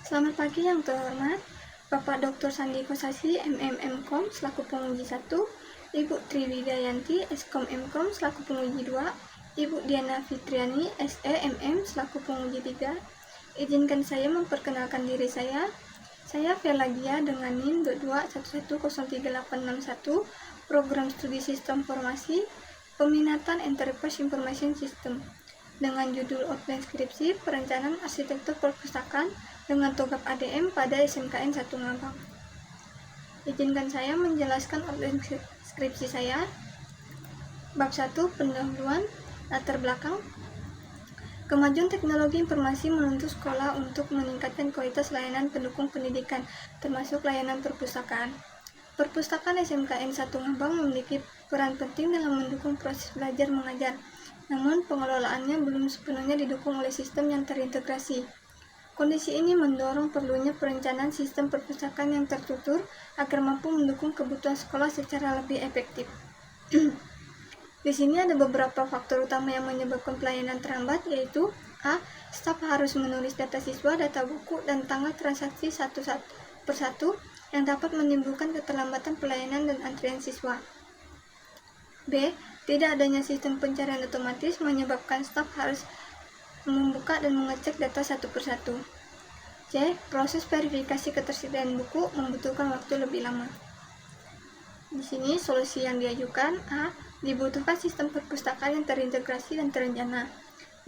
Selamat pagi yang terhormat, Bapak Dr. Sandi Kosasi, MM.Com selaku penguji 1, Ibu Triwidayanti, Eskom M.Com selaku penguji 2, Ibu Diana Fitriani, SE.MM selaku penguji 3. Izinkan saya memperkenalkan diri saya. Saya Velagia dengan NIM 22110381, Program Studi Sistem Informasi, Peminatan Enterprise Information System, dengan judul outline skripsi Perencanaan Arsitektur Perpustakaan dengan TOGAP ADM pada SMKN 1 Ngabang. Izinkan saya menjelaskan outline skripsi saya. Bab 1, pendahuluan, latar belakang. Kemajuan teknologi informasi menuntut sekolah untuk meningkatkan kualitas layanan pendukung pendidikan, termasuk layanan perpustakaan. Perpustakaan SMKN 1 Ngabang memiliki peran penting dalam mendukung proses belajar mengajar, namun pengelolaannya belum sepenuhnya didukung oleh sistem yang terintegrasi. Kondisi ini mendorong perlunya perencanaan sistem perpustakaan yang terstruktur agar mampu mendukung kebutuhan sekolah secara lebih efektif. Di sini ada beberapa faktor utama yang menyebabkan pelayanan terhambat, yaitu A. Staf harus menulis data siswa, data buku, dan tanggal transaksi satu persatu yang dapat menimbulkan keterlambatan pelayanan dan antrian siswa. B. Tidak adanya sistem pencarian otomatis menyebabkan staf harus membuka dan mengecek data satu persatu. C. Proses verifikasi ketersediaan buku membutuhkan waktu lebih lama. Di sini solusi yang diajukan: A. Dibutuhkan sistem perpustakaan yang terintegrasi dan terencana.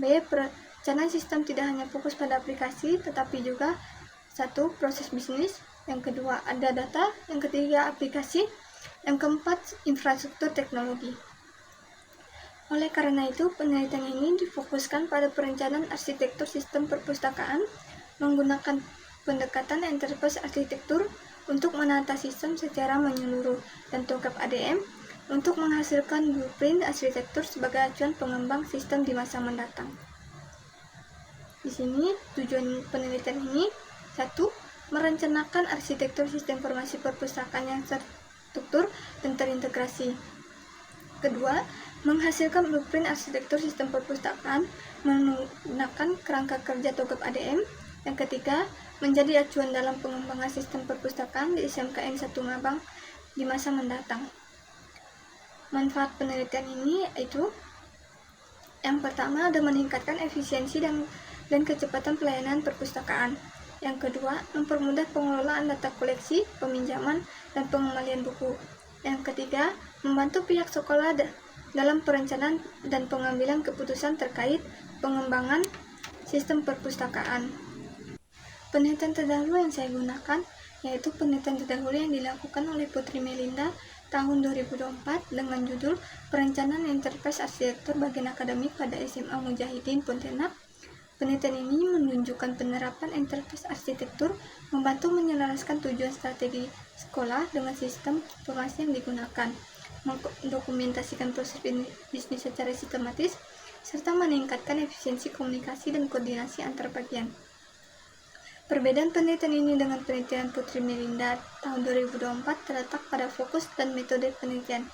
B. Perencanaan sistem tidak hanya fokus pada aplikasi, tetapi juga 1. Proses bisnis, yang kedua ada data, yang ketiga aplikasi, yang keempat infrastruktur teknologi. Oleh karena itu, penelitian ini difokuskan pada perencanaan arsitektur sistem perpustakaan menggunakan pendekatan enterprise arsitektur untuk menata sistem secara menyeluruh dan TOGAP ADM untuk menghasilkan blueprint arsitektur sebagai acuan pengembang sistem di masa mendatang. Di sini tujuan penelitian ini: 1. Merencanakan arsitektur sistem informasi perpustakaan yang terstruktur dan terintegrasi. Kedua, menghasilkan blueprint arsitektur sistem perpustakaan menggunakan kerangka kerja TOGAP ADM. Yang ketiga, menjadi acuan dalam pengembangan sistem perpustakaan di SMKN 1 Ngabang di masa mendatang. Manfaat penelitian ini yaitu: yang pertama, ada meningkatkan efisiensi dan kecepatan pelayanan perpustakaan. Yang kedua, mempermudah pengelolaan data koleksi, peminjaman, dan pengembalian buku. Yang ketiga, membantu pihak sekolah dalam perencanaan dan pengambilan keputusan terkait pengembangan sistem perpustakaan. Penelitian terdahulu yang saya gunakan yaitu penelitian terdahulu yang dilakukan oleh Putri Melinda tahun 2024 dengan judul Perencanaan Enterprise Arsitektur Bagian Akademik pada SMA Mujahidin Pontianak. Penelitian ini menunjukkan penerapan enterprise arsitektur membantu menyelaraskan tujuan strategi sekolah dengan sistem informasi yang digunakan, mendokumentasikan proses bisnis secara sistematis, serta meningkatkan efisiensi komunikasi dan koordinasi antar bagian. Perbedaan penelitian ini dengan penelitian Putri Melinda tahun 2024 terletak pada fokus dan metode penelitian.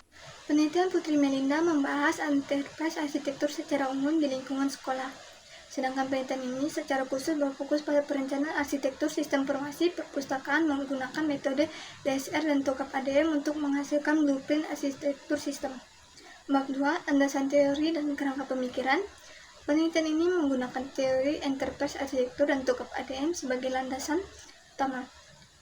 Penelitian Putri Melinda membahas enterprise arsitektur secara umum di lingkungan sekolah, sedangkan penelitian ini secara khusus berfokus pada perencanaan arsitektur sistem informasi perpustakaan menggunakan metode DSR dan TOGAP ADM untuk menghasilkan blueprint arsitektur sistem. Bab 2, landasan teori dan kerangka pemikiran. Penelitian ini menggunakan teori enterprise arsitektur dan TOGAP ADM sebagai landasan utama.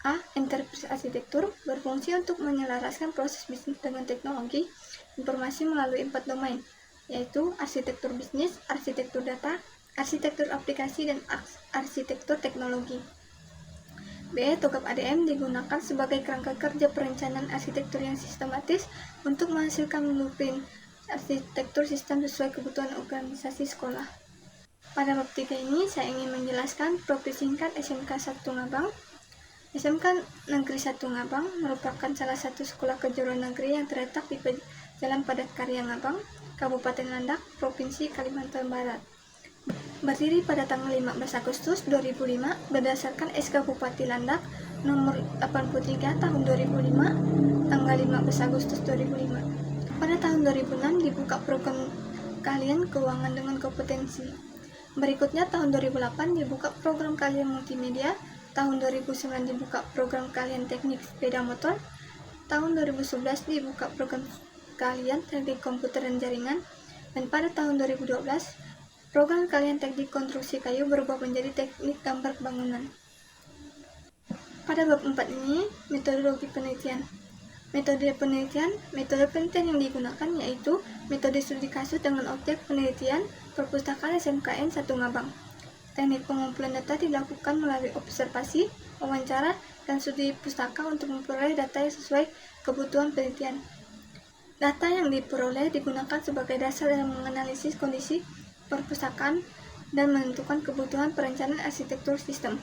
A. Enterprise arsitektur berfungsi untuk menyelaraskan proses bisnis dengan teknologi informasi melalui 4 domain, yaitu arsitektur bisnis, arsitektur data, arsitektur aplikasi, dan arsitektur teknologi. B. TOGAP ADM digunakan sebagai kerangka kerja perencanaan arsitektur yang sistematis untuk menghasilkan blueprint arsitektur sistem sesuai kebutuhan organisasi sekolah. Pada bab 3 ini, saya ingin menjelaskan profil singkat SMK 1 Ngabang. SMK Negeri 1 Ngabang merupakan salah satu sekolah kejuruan negeri yang terletak di Jalan Padat Karya Ngabang, Kabupaten Landak, Provinsi Kalimantan Barat. Berdiri pada tanggal 15 Agustus 2005 berdasarkan SK Bupati Landak nomor 83 tahun 2005, tanggal 15 Agustus 2005. Pada tahun 2006 dibuka program keahlian keuangan dengan kompetensi. Berikutnya tahun 2008 dibuka program keahlian multimedia tahun 2009 dibuka program keahlian teknik sepeda motor, tahun 2011 dibuka program keahlian teknik komputer dan jaringan, dan pada tahun 2012 program keahlian teknik konstruksi kayu berubah menjadi teknik gambar bangunan. Pada bab 4 ini, metodologi penelitian. Metode penelitian yang digunakan yaitu metode studi kasus dengan objek penelitian perpustakaan SMKN 1 Ngabang. Teknik pengumpulan data dilakukan melalui observasi, wawancara, dan studi pustaka untuk memperoleh data yang sesuai kebutuhan penelitian. Data yang diperoleh digunakan sebagai dasar dalam menganalisis kondisi perpustakaan dan menentukan kebutuhan perencanaan arsitektur sistem.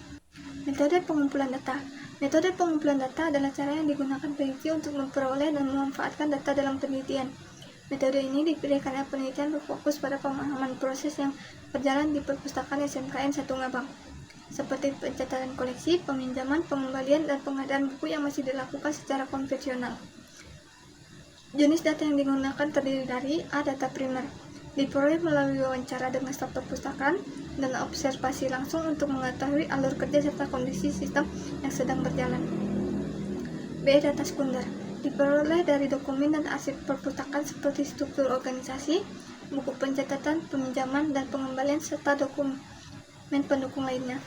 Metode pengumpulan data. Metode pengumpulan data adalah cara yang digunakan peneliti untuk memperoleh dan memanfaatkan data dalam penelitian. Metode ini dipilih karena penelitian berfokus pada pemahaman proses yang berjalan di perpustakaan SMKN 1 Ngabang, seperti pencatatan koleksi, peminjaman, pengembalian, dan pengadaan buku yang masih dilakukan secara konvensional. Jenis data yang digunakan terdiri dari A. Data primer, diperoleh melalui wawancara dengan staf perpustakaan dan observasi langsung untuk mengetahui alur kerja serta kondisi sistem yang sedang berjalan. B. Data sekunder, diperoleh dari dokumen dan arsip perpustakaan seperti struktur organisasi, buku pencatatan, peminjaman, dan pengembalian, serta dokumen pendukung lainnya.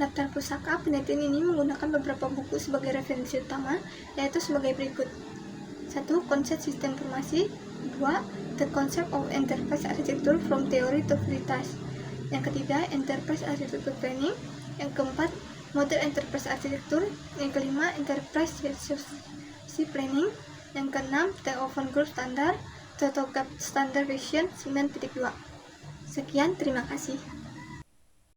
Daftar pustaka penelitian ini menggunakan beberapa buku sebagai referensi utama, yaitu sebagai berikut. 1. Konsep sistem informasi. 2. The Concept of Enterprise Architecture from Theory to Practice. Yang ketiga, Enterprise Architecture Planning. Yang keempat, Model Enterprise Architecture. Yang kelima, Enterprise Resource Planning. Yang keenam, The Open Group Standard. TOGAF Standard Version 9.2. Sekian, terima kasih.